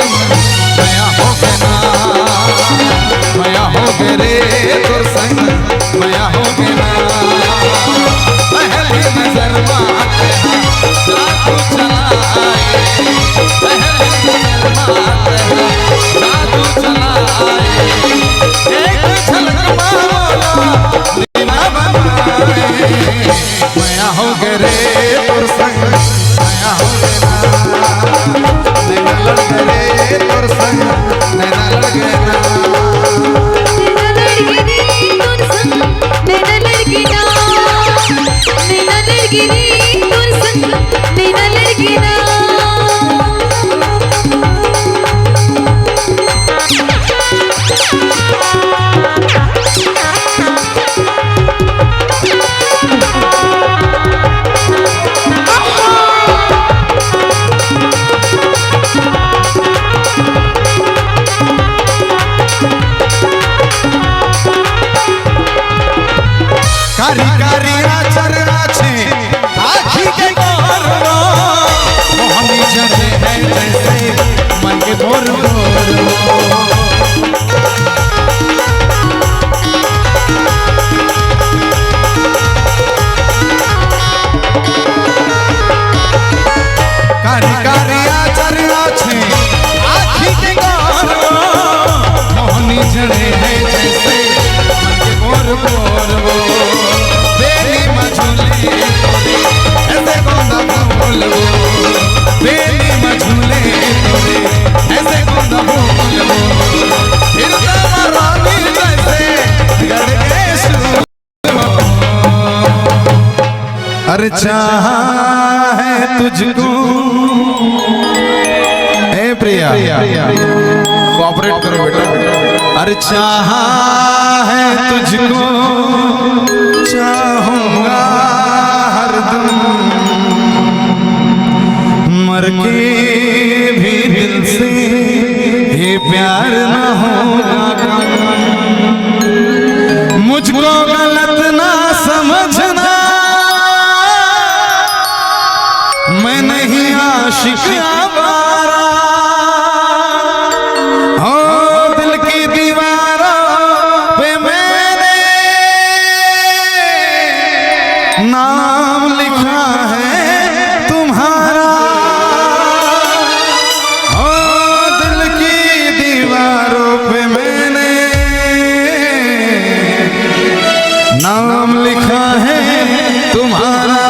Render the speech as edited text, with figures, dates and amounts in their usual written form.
संग मया हो गे ना, मया हो गे रे तोर संग मया हो गे ना। पहली नजर माते जादू चलाए, पहली नजर माते जादू चलाए, एक झलक मारा दीवाना बनाए। मया हो गे रे तोर संग मया हो गे ना, नैना लड़ गे रे तोर संग नैना लड़ गे ना। कारी कारी आचर आछे आखी के गोरवा, मोहनी जड़े है जैसे मन के भोर भोर। कारी कारी आचर आछे आखी के गोरवा, मोहनी जड़े है जैसे मन के भोर भोर। बेली मझूले तोरे ऐसे गोंदा फूल वो, बेली मझूले तोरे ऐसे गोंदा फूल वो, फिरता मरानी जैसे गड़के शूल वो। अरे चाहा है तुझको ए प्रिया, कोऑपरेट करो बेटा। अरे चाहा है तुझको चाहूंगा हरदम, मर के भी दिल से ये प्यार न होगा। मुझको गलत ना समझना, मैं नहीं आशिक आवारा, हो दिल की दीवारों पे मैंने नाम लिखा है तुम्हारा, ओ दिल की दीवारों पे मैंने नाम लिखा है तुम्हारा।